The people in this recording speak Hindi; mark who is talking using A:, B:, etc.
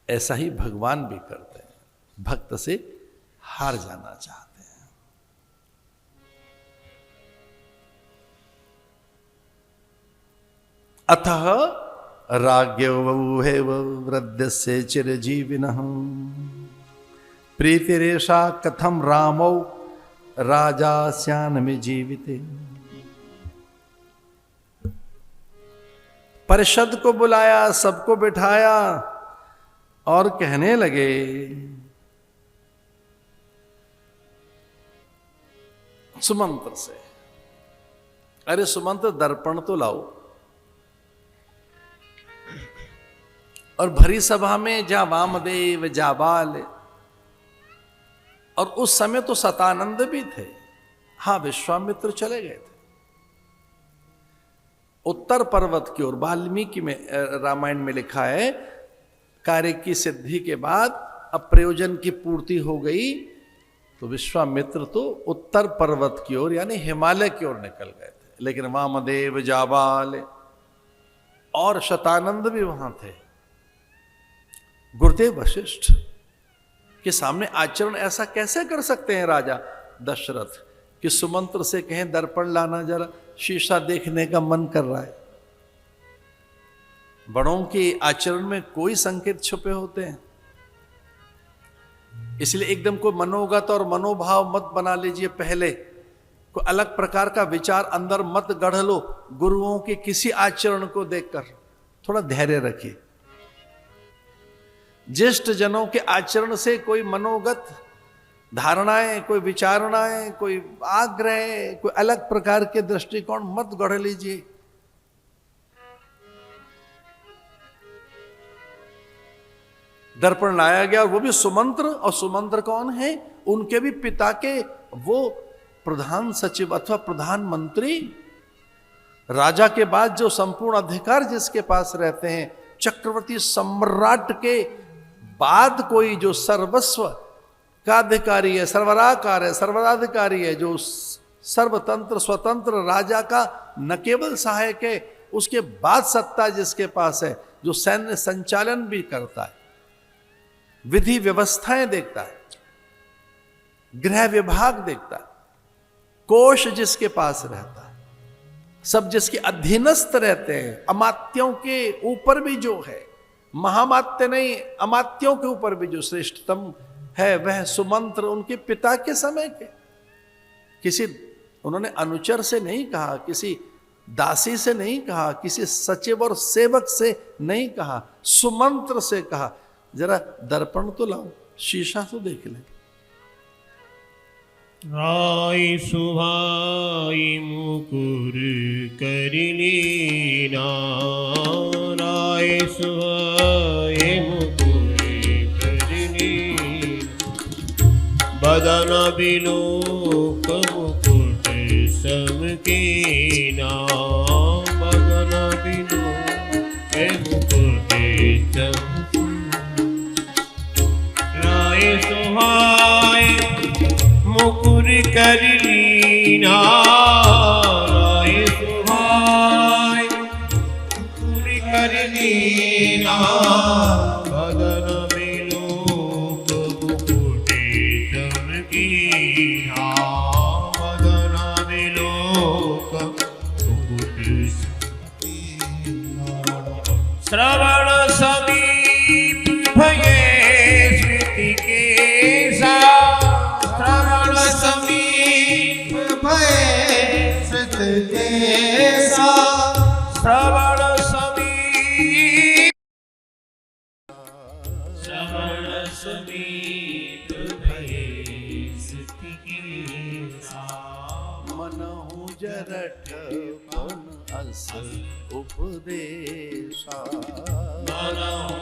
A: ऐसा ही भगवान भी करते हैं, भक्त से हार जाना चाहते हैं। अतः राज्ञवैव वृद्धस्य चिरजीविनः प्रीतिरेषा कथम रामौ राजास्यान्मे जीविते। परिषद को बुलाया, सबको बिठाया और कहने लगे सुमंत्र से, अरे सुमंत्र दर्पण तो लाओ। और भरी सभा में जहां वामदेव जाबाल, और उस समय तो सतानंद भी थे, हां विश्वामित्र चले गए थे उत्तर पर्वत की ओर। वाल्मीकि में रामायण में लिखा है, कार्य की सिद्धि के बाद अब प्रयोजन की पूर्ति हो गई तो विश्वामित्र तो उत्तर पर्वत की ओर यानी हिमालय की ओर निकल गए थे, लेकिन वामदेव जाबाल और शतानंद भी वहां थे। गुरुदेव वशिष्ठ के सामने आचरण ऐसा कैसे कर सकते हैं राजा दशरथ कि सुमंत्र से कहें दर्पण लाना, जरा शीशा देखने का मन कर रहा है। बड़ों के आचरण में कोई संकेत छुपे होते हैं, इसलिए एकदम को मनोगत और मनोभाव मत बना लीजिए। पहले कोई अलग प्रकार का विचार अंदर मत गढ़ लो गुरुओं के किसी आचरण को देखकर। थोड़ा धैर्य रखिए। ज्येष्ठ जनों के आचरण से कोई मनोगत धारणाएं, कोई विचारणाएं, कोई आग्रह, कोई अलग प्रकार के दृष्टिकोण मत गढ़ लीजिए। दर्पण लाया गया, वो भी सुमंत्र। और सुमंत्र कौन है? उनके भी पिता के वो प्रधान सचिव अथवा प्रधानमंत्री, राजा के बाद जो संपूर्ण अधिकार जिसके पास रहते हैं, चक्रवर्ती सम्राट के बाद कोई जो सर्वस्व का अधिकारी है, सर्वराकार है, सर्वाधिकारी है, जो सर्वतंत्र स्वतंत्र राजा का न केवल सहायक है, उसके बाद सत्ता जिसके पास है, जो सैन्य संचालन भी करता है, विधि व्यवस्थाएं देखता है, गृह विभाग देखता है, कोष जिसके पास रहता है, सब जिसके अधीनस्थ रहते हैं, अमात्यों के ऊपर भी जो है, महामात्य नहीं, अमात्यों के ऊपर भी जो श्रेष्ठतम है वह सुमंत्र उनके पिता के समय के। किसी उन्होंने अनुचर से नहीं कहा, किसी दासी से नहीं कहा, किसी सचिव और सेवक से नहीं कहा, सुमंत्र से कहा जरा दर्पण तो लाओ, शीशा तो देख ले।
B: राय सुभाई मुकुर करिलीना, राय सुभाई मुकुर करिलीना, बदन बिलोक मुकुट समकीना, बदन बिलोक मुकुट समकीना, राय सुभाई मुकुर करिलीना, राय सुभाई मुकुर करिलीना, बदन बिलोक मुकुट चमकीना, बदन बिलोक मुकुट चमकीना, श्रवण समीप भये श्रुति केसा, श्रवण समीप भये श्रुति केसा, श्रवण समीप, श्रवण समीप भये श्रुति केसा,
A: मनहु जरठ पन अस उपदेशा,
B: मनहु